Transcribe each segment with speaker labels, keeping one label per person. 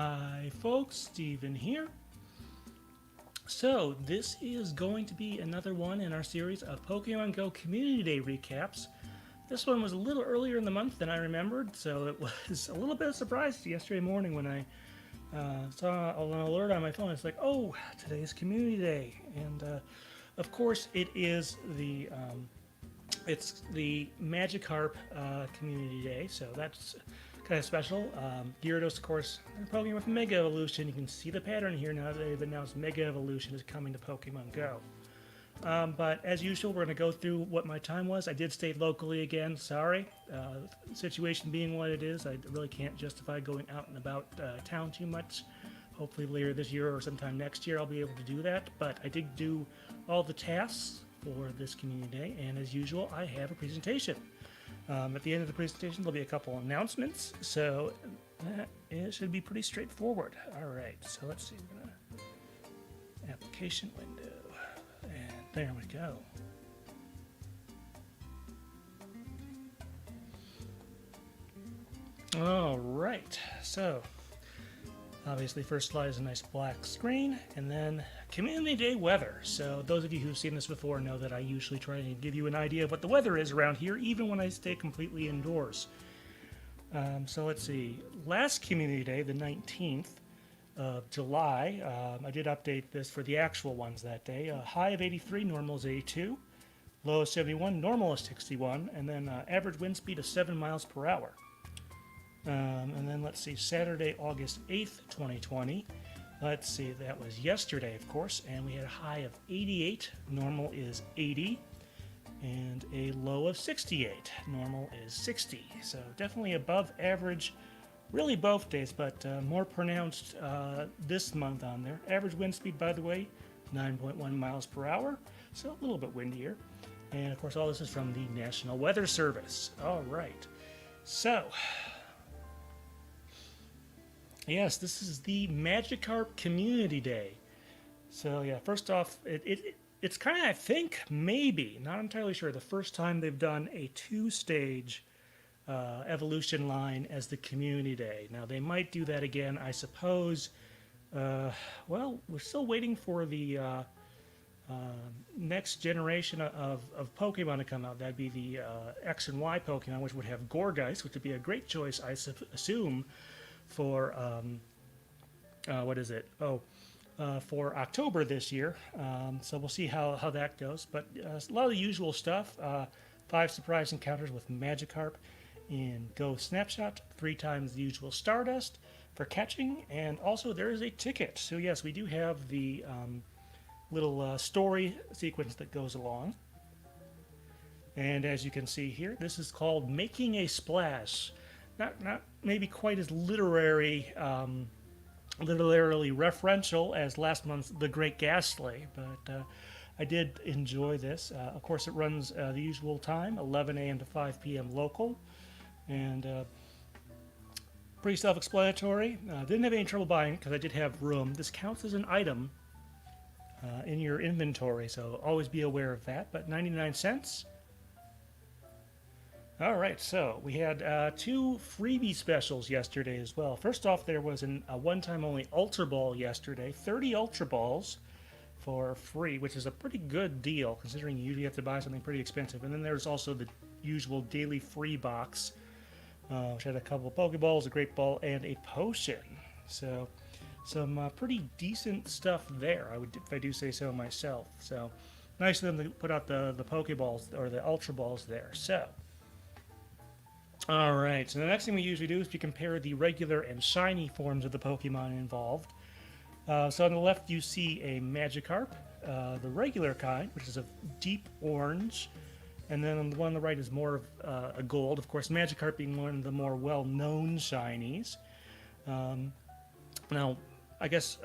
Speaker 1: Hi folks, Steven here. So, this is going to be another one in our series of Pokemon Go Community Day recaps. This one was a little earlier in the month than I remembered, so it was a little bit of a surprise yesterday morning when I saw an alert on my phone. It's like, oh, today's Community Day, and of course it is it's the Magikarp Community Day, so that's kind of special. Gyarados, of course, Pokemon with Mega Evolution. You can see the pattern here now that they've announced Mega Evolution is coming to Pokemon Go. But as usual, we're going to go through what my time was. I did stay locally again. Sorry. Situation being what it is, I really can't justify going out and about town too much. Hopefully later this year or sometime next year I'll be able to do that. But I did do all the tasks for this community day, and as usual, I have a presentation. At the end of the presentation, there'll be a couple announcements, so it should be pretty straightforward. All right, so let's see. We're gonna application window, and there we go. All right, so obviously first slide is a nice black screen, and then Community Day weather. So those of you who've seen this before know that I usually try to give you an idea of what the weather is around here, even when I stay completely indoors. So let's see. Last Community Day, the 19th of July, I did update this for the actual ones that day. A high of 83, normal is 82. Low is 71, normal is 61, and then average wind speed of 7 miles per hour. And then let's see, Saturday, August 8th, 2020. Let's see, that was yesterday, of course, and we had a high of 88. Normal is 80. And a low of 68. Normal is 60. So definitely above average, really both days, but more pronounced this month on there. Average wind speed, by the way, 9.1 miles per hour, so a little bit windier. And of course, all this is from the National Weather Service. All right. So, yes, this is the Magikarp Community Day. So yeah, first off, it's kind of, I think, maybe, not entirely sure, the first time they've done a two-stage evolution line as the Community Day. Now, they might do that again, I suppose. Well, we're still waiting for the next generation of Pokemon to come out. That'd be the X and Y Pokemon, which would have Gorgeist, which would be a great choice, I assume, for what is it? For October this year. So we'll see how that goes. But a lot of the usual stuff. 5 surprise encounters with Magikarp in Go Snapshot. 3 times the usual Stardust for catching. And also there is a ticket. So yes, we do have the little story sequence that goes along. And as you can see here, this is called Making a Splash. Not maybe quite as literarily referential as last month's The Great Ghastly, but I did enjoy this. Of course, it runs the usual time, 11 a.m. to 5 p.m. local, and pretty self-explanatory. Didn't have any trouble buying because I did have room. This counts as an item in your inventory, so always be aware of that, but 99 cents. All right, so we had 2 freebie specials yesterday as well. First off, there was a one-time only Ultra Ball yesterday, 30 Ultra Balls for free, which is a pretty good deal considering you usually have to buy something pretty expensive. And then there's also the usual daily free box, which had a couple of Pokeballs, a Great Ball, and a potion. So some pretty decent stuff there, if I do say so myself. So nice of them to put out the Pokeballs or the Ultra Balls there. So. Alright, so the next thing we usually do is we compare the regular and shiny forms of the Pokemon involved. So on the left you see a Magikarp, the regular kind, which is a deep orange, and then on the one on the right is more of a gold. Of course, Magikarp being one of the more well-known shinies. Now, I guess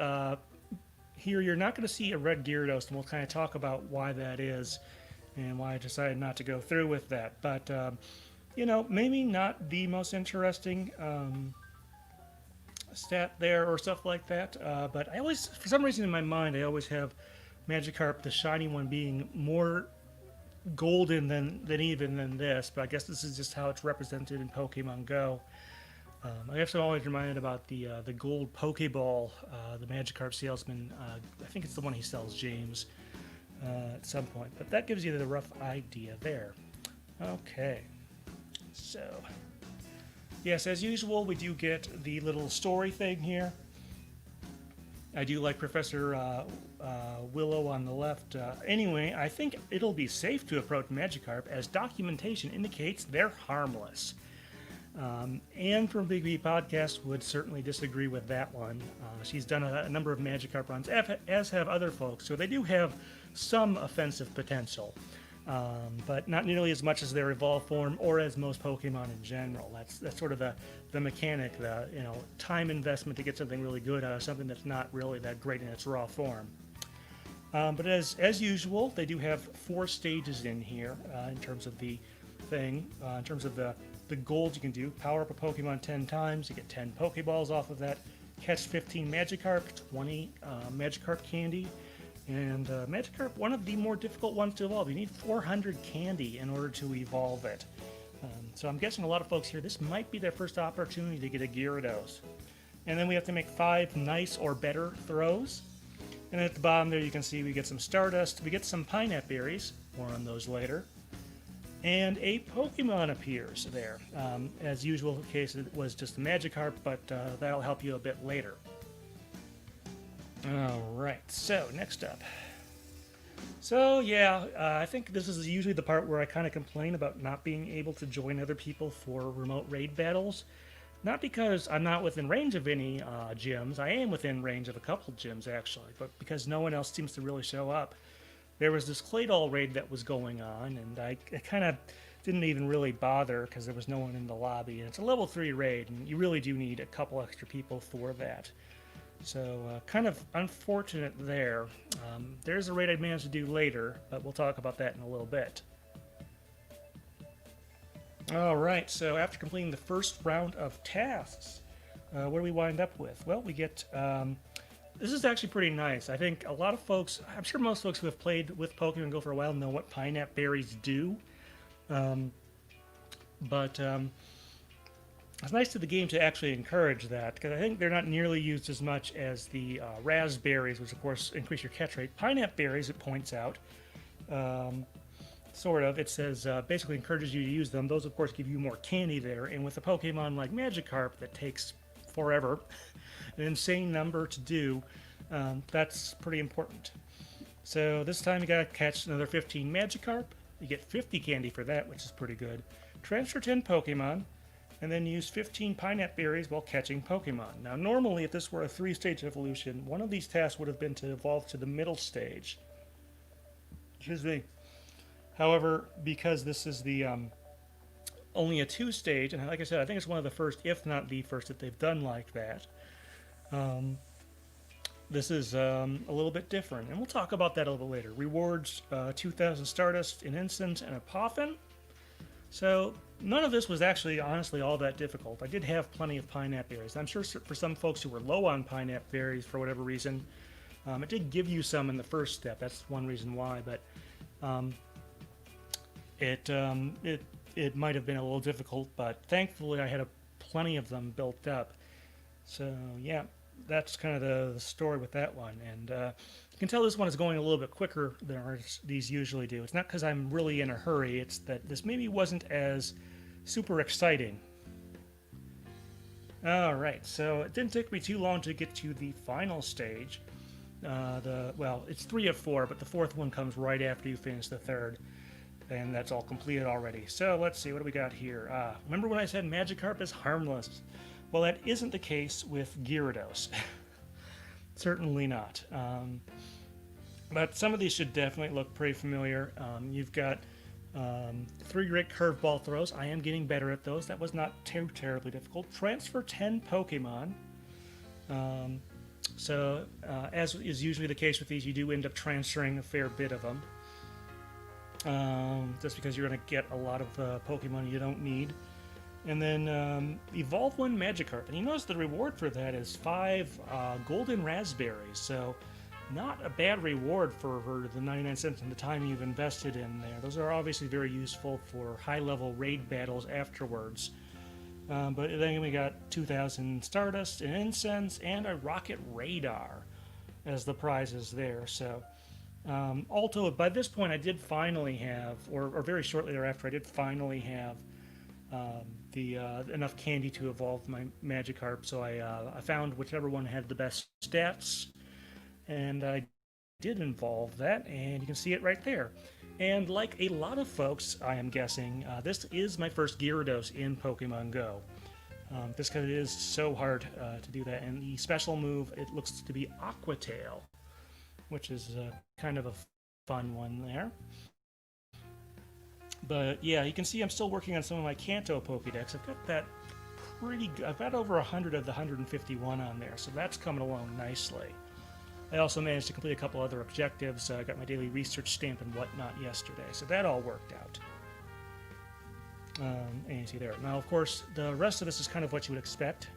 Speaker 1: here you're not going to see a red Gyarados, and we'll kind of talk about why that is and why I decided not to go through with that. But you know, maybe not the most interesting stat there or stuff like that, but I always, for some reason in my mind, I always have Magikarp, the shiny one, being more golden than even than this, but I guess this is just how it's represented in Pokemon Go. I guess I'm always reminded about the gold Pokeball, the Magikarp salesman. I think it's the one he sells James at some point. But that gives you the rough idea there. Okay. So, yes, as usual, we do get the little story thing here. I do like Professor Willow on the left. Anyway, I think it'll be safe to approach Magikarp as documentation indicates they're harmless. Anne from Big B Podcast would certainly disagree with that one. She's done a number of Magikarp runs, as have other folks, so they do have some offensive potential, but not nearly as much as their evolved form or as most Pokemon in general. That's sort of the mechanic, the time investment to get something really good out of something that's not really that great in its raw form. But as usual, they do have 4 stages in here in terms of the thing, in terms of the gold you can do. Power up a Pokemon 10 times, you get 10 Pokeballs off of that. Catch 15 Magikarp, 20 Magikarp candy. And Magikarp, one of the more difficult ones to evolve. You need 400 candy in order to evolve it. So I'm guessing a lot of folks here, this might be their first opportunity to get a Gyarados. And then we have to make 5 nice or better throws. And at the bottom there you can see we get some Stardust, we get some Pineapple Berries, more on those later. And a Pokemon appears there. As usual, the case it was just a Magikarp, but that'll help you a bit later. Alright, so next up. So yeah, I think this is usually the part where I kind of complain about not being able to join other people for remote raid battles. Not because I'm not within range of any gyms, I am within range of a couple gyms actually, but because no one else seems to really show up. There was this Claydol raid that was going on, and I kind of didn't even really bother because there was no one in the lobby. And it's a level 3 raid, and you really do need a couple extra people for that. So kind of unfortunate there. There's a raid I managed to do later, but we'll talk about that in a little bit. Alright, so after completing the first round of tasks, what do we wind up with? Well, we get... this is actually pretty nice. I think a lot of folks, I'm sure most folks who have played with Pokemon Go for a while know what Pineapple Berries do. But it's nice to the game to actually encourage that, because I think they're not nearly used as much as the Raspberries, which of course increase your catch rate. Pineapple Berries, it points out, sort of, it says basically encourages you to use them. Those of course give you more candy there, and with a Pokemon like Magikarp that takes forever, an insane number to do, that's pretty important. So this time you gotta catch another 15 Magikarp. You get 50 candy for that, which is pretty good. Transfer 10 Pokemon, and then use 15 Pineapple Berries while catching Pokemon. Now normally if this were a 3-stage evolution, one of these tasks would have been to evolve to the middle stage. Excuse me. However, because this is the only a 2-stage, and like I said, I think it's one of the first, if not the first, that they've done like that. This is a little bit different, and we'll talk about that a little bit later. Rewards 2,000 Stardust, an Instant, and a Poffin. So none of this was actually, honestly, all that difficult. I did have plenty of Pineapple Berries. I'm sure for some folks who were low on Pineapple Berries for whatever reason, it did give you some in the first step. That's one reason why, but it might have been a little difficult, but thankfully I had plenty of them built up. So yeah, that's kind of the story with that one. And you can tell this one is going a little bit quicker than these usually do. It's not because I'm really in a hurry, it's that this maybe wasn't as super exciting. Alright, so it didn't take me too long to get to the final stage. Well, it's 3 of 4, but the 4th one comes right after you finish the 3rd. And that's all completed already. So let's see, what do we got here? Remember when I said Magikarp is harmless? Well, that isn't the case with Gyarados. Certainly not. But some of these should definitely look pretty familiar. You've got 3 great curveball throws. I am getting better at those. That was not too terribly difficult. Transfer 10 Pokemon. So, as is usually the case with these, you do end up transferring a fair bit of them. Just because you're going to get a lot of Pokemon you don't need. And then evolve 1 Magikarp. And you notice the reward for that is 5 golden raspberries. So not a bad reward for the 99 cents and the time you've invested in there. Those are obviously very useful for high-level raid battles afterwards. But then we got 2,000 Stardust, an Incense, and a Rocket Radar as the prizes there. So, also, by this point, I did finally have, or very shortly thereafter, I did finally have the enough candy to evolve my Magikarp. So I found whichever one had the best stats, and I did evolve that, and you can see it right there. And like a lot of folks, I am guessing, this is my first Gyarados in Pokemon Go. Just because it is so hard to do that. And the special move, it looks to be Aqua Tail, which is kind of a fun one there. But yeah, you can see I'm still working on some of my Kanto Pokédex. I've got that pretty good. I've got over 100 of the 151 on there, so that's coming along nicely. I also managed to complete a couple other objectives. I got my daily research stamp and whatnot yesterday, so that all worked out. And you see there. Now, of course, the rest of this is kind of what you would expect.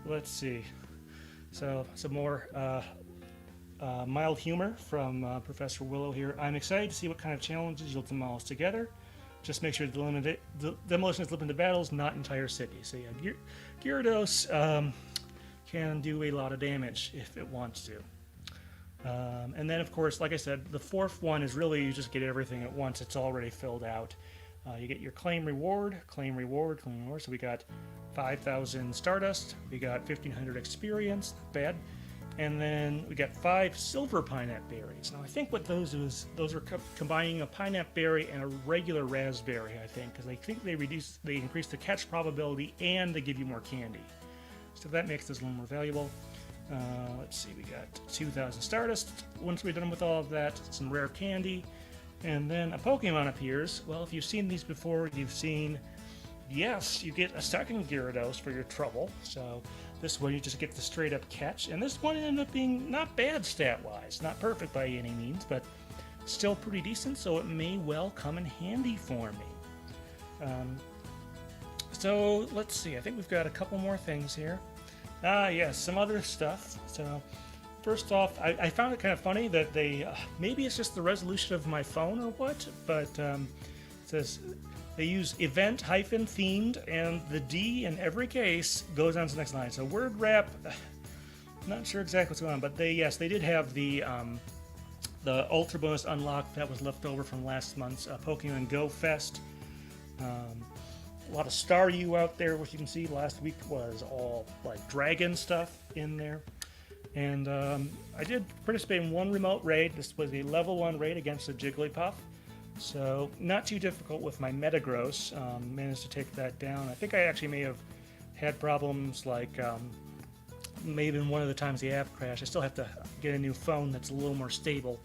Speaker 1: Let's see. So, some more mild humor from Professor Willow here. I'm excited to see what kind of challenges you'll demolish together. Just make sure the demolition is limited to battles, not entire cities. So yeah, Gyarados can do a lot of damage if it wants to. And then, of course, like I said, the fourth one is really you just get everything at once. It's already filled out. You get your claim reward, claim reward, claim reward. So we got 5,000 Stardust. We got 1,500 experience. Not bad. And then we got 5 silver Pinap berries. Now I think what those are combining a Pinap berry and a regular raspberry, I think, because I think they increase the catch probability and they give you more candy. So that makes this a little more valuable. Let's see, we got 2,000 Stardust. Once we're done with all of that, some rare candy. And then a Pokemon appears. Well, if you've seen these before, you've seen, yes, you get a second Gyarados for your trouble. So this one you just get the straight up catch. And this one ended up being not bad stat-wise. Not perfect by any means, but still pretty decent, so it may well come in handy for me. So let's see, I think we've got a couple more things here. Yes, some other stuff. So, first off, I found it kind of funny that they, maybe it's just the resolution of my phone or what, but it says they use event-themed, and the D in every case goes on to the next line. So, word wrap, not sure exactly what's going on, but they did have the Ultra Bonus unlock that was left over from last month's Pokemon Go Fest. A lot of Staryu out there, which you can see last week was all like dragon stuff in there. And I did participate in one remote raid. This was a level 1 raid against a Jigglypuff. So not too difficult with my Metagross. Managed to take that down. I think I actually may have had problems like maybe in one of the times the app crashed. I still have to get a new phone that's a little more stable.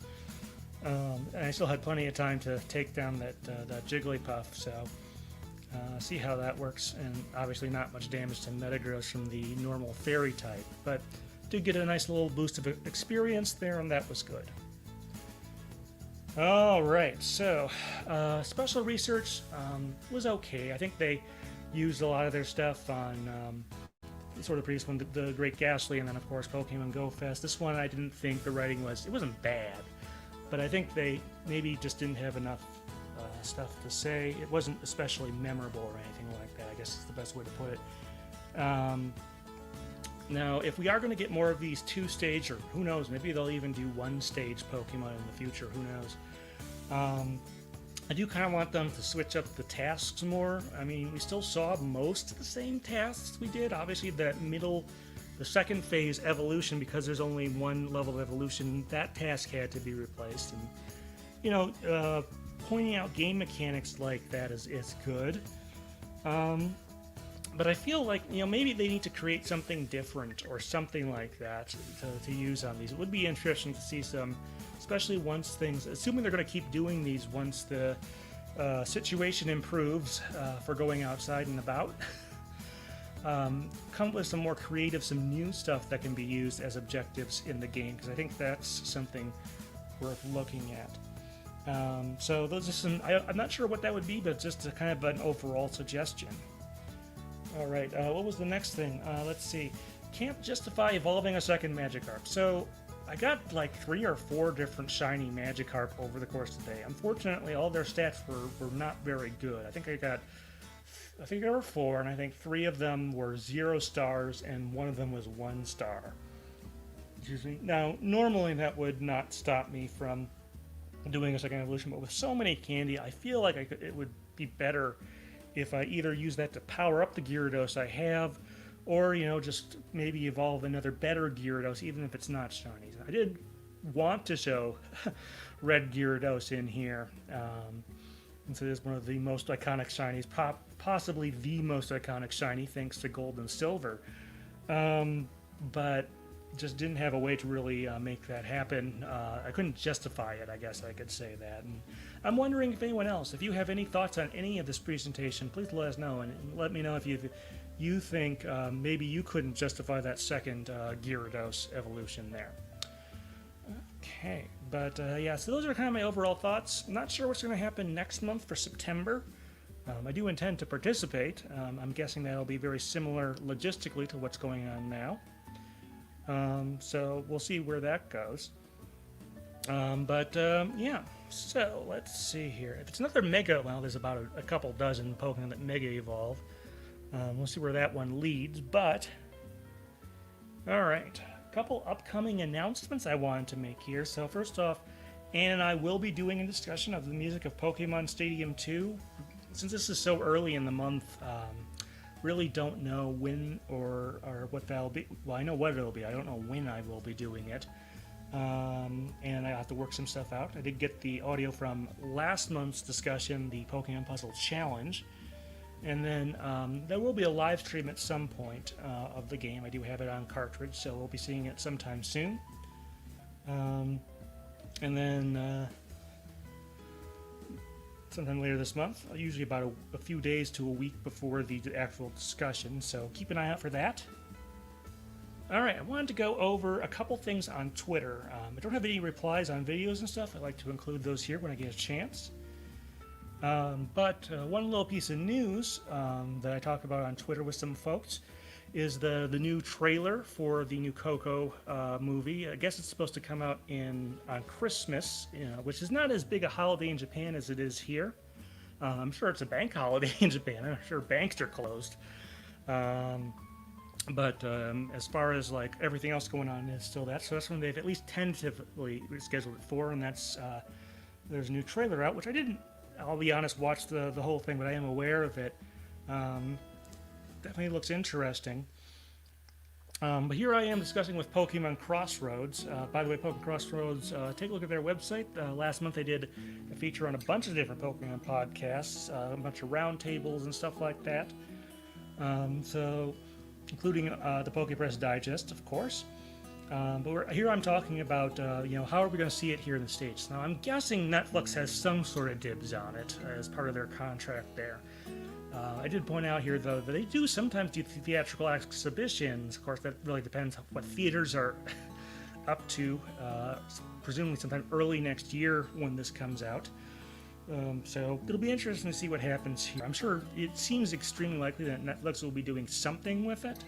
Speaker 1: And I still had plenty of time to take down that Jigglypuff. So see how that works, and obviously not much damage to Metagross from the normal fairy type, but did get a nice little boost of experience there, and that was good. Alright, so special research was okay. I think they used a lot of their stuff on sort of previous one, the Great Ghastly, and then of course Pokemon Go Fest. This one I didn't think the writing it wasn't bad, but I think they maybe just didn't have enough stuff to say. It wasn't especially memorable or anything like that, I guess is the best way to put it. Now, if we are going to get more of these 2-stage, or who knows, maybe they'll even do 1-stage Pokemon in the future, who knows. I do kind of want them to switch up the tasks more. I mean, we still saw most of the same tasks we did. Obviously, the second phase evolution, because there's only one level of evolution, that task had to be replaced. And, you know, pointing out game mechanics like that is good. But I feel like, you know, maybe they need to create something different or something like that to use on these. It would be interesting to see some, especially once things, assuming they're going to keep doing these once the situation improves for going outside and about. Come with some more creative, some new stuff that can be used as objectives in the game, because I think that's something worth looking at. So those are some, I'm not sure what that would be, but just a kind of an overall suggestion. Alright, what was the next thing? Let's see. Can't justify evolving a second Magikarp. So, I got like 3 or 4 different shiny Magikarp over the course of the day. Unfortunately, all their stats were not very good. I think I got I think there were 4, and I think 3 of them were 0 stars, and 1 of them was 1 star. Excuse me. Now, normally that would not stop me from doing a second evolution, but with so many candy, I feel like it would be better if I either use that to power up the Gyarados I have, or, just maybe evolve another better Gyarados, even if it's not shiny. I did want to show Red Gyarados in here, and so it is one of the most iconic shinies, possibly the most iconic shiny, thanks to Gold and Silver. But just didn't have a way to really make that happen. I couldn't justify it, I guess I could say that. And I'm wondering if anyone else, if you have any thoughts on any of this presentation, please let us know, and let me know if you think maybe you couldn't justify that second Gyarados evolution there. Okay, but yeah, so those are kind of my overall thoughts. I'm not sure what's going to happen next month for September. I do intend to participate. I'm guessing that'll be very similar logistically to what's going on now. So we'll see where that goes. Yeah, so let's see here. If it's another Mega, well, there's about a couple dozen Pokemon that Mega Evolve. We'll see where that one leads, but... Alright, a couple upcoming announcements I wanted to make here. So first off, Anne and I will be doing a discussion of the music of Pokemon Stadium 2. Since this is so early in the month, really don't know when or what that'll be. Well, I know what it'll be. I don't know when I will be doing it. And I have to work some stuff out. I did get the audio from last month's discussion, the Pokemon Puzzle Challenge. And then there will be a live stream at some point of the game. I do have it on cartridge, so we'll be seeing it sometime soon. And then sometime later this month, usually about a few days to a week before the actual discussion, so keep an eye out for that. Alright, I wanted to go over a couple things on Twitter. I don't have any replies on videos and stuff. I like to include those here when I get a chance. But one little piece of news that I talked about on Twitter with some folks is the new trailer for the new Coco movie. I guess it's supposed to come out on Christmas, which is not as big a holiday in Japan as it is here. I'm sure it's a bank holiday in Japan. I'm sure banks are closed. But as far as like everything else going on, it's still that. So that's when they've at least tentatively scheduled it for, and that's there's a new trailer out, which I didn't, I'll be honest, watch the whole thing, but I am aware of it. Definitely looks interesting. But here I am discussing with Pokemon Crossroads. By the way, Pokemon Crossroads, take a look at their website. Last month they did a feature on a bunch of different Pokemon podcasts, a bunch of roundtables and stuff like that. So, including the PokePress Digest, of course. But here I'm talking about, how are we going to see it here in the States? Now, I'm guessing Netflix has some sort of dibs on it as part of their contract there. I did point out here, though, that they do sometimes do theatrical exhibitions. Of course, that really depends on what theaters are up to, presumably sometime early next year when this comes out. So it'll be interesting to see what happens here. I'm sure it seems extremely likely that Netflix will be doing something with it,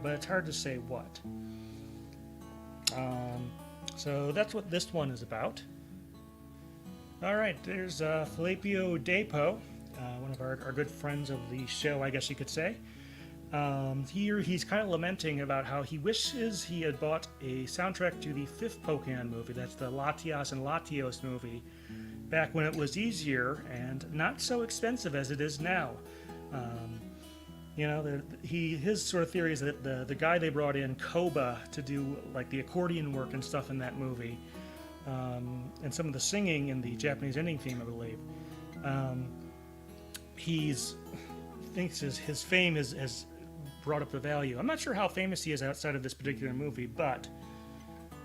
Speaker 1: but it's hard to say what. So that's what this one is about. Alright, there's Filippo Depo, one of our good friends of the show, I guess you could say. Here he's kind of lamenting about how he wishes he had bought a soundtrack to the 5th Pokemon movie. That's the Latias and Latios movie, back when it was easier and not so expensive as it is now. His sort of theory is that the guy they brought in, Koba, to do like the accordion work and stuff in that movie, and some of the singing in the Japanese ending theme, I believe, thinks his fame has brought up the value. I'm not sure how famous he is outside of this particular movie, but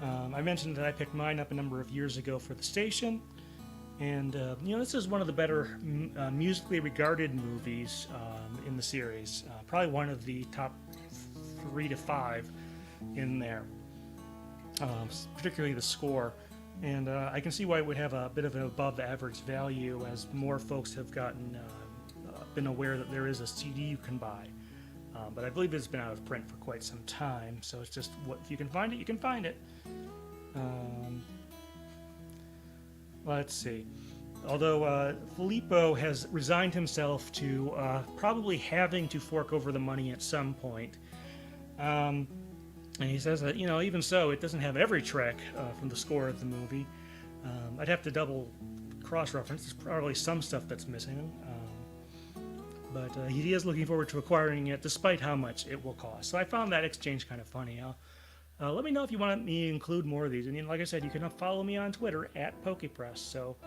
Speaker 1: I mentioned that I picked mine up a number of years ago for the station. And, this is one of the better musically regarded movies in the series. Probably one of the top 3 to 5 in there, particularly the score. And I can see why it would have a bit of an above-average value as more folks have been aware that there is a CD you can buy. But I believe it's been out of print for quite some time, so it's just, if you can find it, you can find it. Let's see. Although Filippo has resigned himself to probably having to fork over the money at some point. And he says that, even so, it doesn't have every track from the score of the movie. I'd have to double cross-reference. There's probably some stuff that's missing. But he is looking forward to acquiring it, despite how much it will cost. So I found that exchange kind of funny. Let me know if you want me to include more of these. And like I said, you can follow me on Twitter @PokePress. So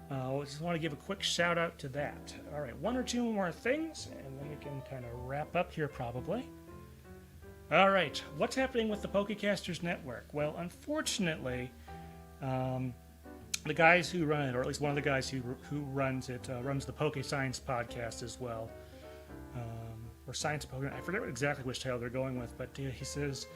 Speaker 1: I just want to give a quick shout out to that. All right, one or two more things, and then we can kind of wrap up here probably. All right, what's happening with the Pokecasters Network? Well, unfortunately, the guys who run it, or at least one of the guys who runs it, runs the Poke Science podcast as well, or Science Poke. I forget exactly which title they're going with, but he says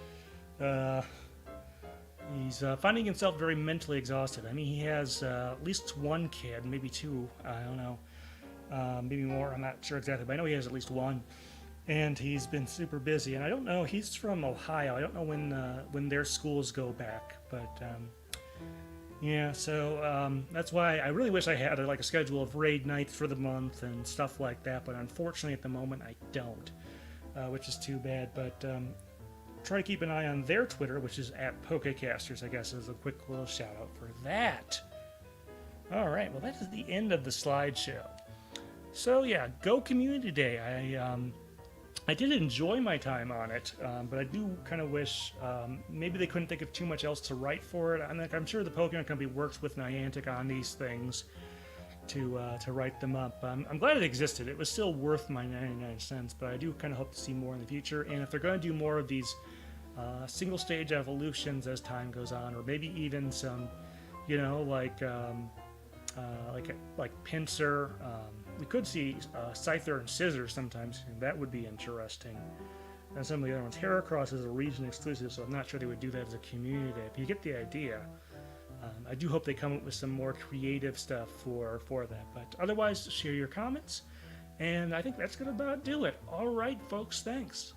Speaker 1: he's finding himself very mentally exhausted. I mean, he has at least one kid, maybe two. I don't know, maybe more. I'm not sure exactly, but I know he has at least one. And he's been super busy. And I don't know. He's from Ohio. I don't know when their schools go back, but. Yeah, so that's why I really wish I had a schedule of raid nights for the month and stuff like that, but unfortunately at the moment I don't, which is too bad. But try to keep an eye on their Twitter, which is @Pokecasters, I guess, is a quick little shout out for that. All right, well that is the end of the slideshow. So yeah, Go Community Day. I did enjoy my time on it, but I do kind of wish maybe they couldn't think of too much else to write for it. I'm sure the Pokemon Company works with Niantic on these things to write them up. I'm glad it existed. It was still worth my 99 cents, but I do kind of hope to see more in the future. And if they're going to do more of these single-stage evolutions as time goes on, or maybe even some, like Pinsir. We could see Scyther and Scissor sometimes, and that would be interesting. And some of the other ones. Heracross is a region exclusive, so I'm not sure they would do that as a community day. But you get the idea. I do hope they come up with some more creative stuff for that. But otherwise, share your comments. And I think that's going to about do it. All right, folks, thanks.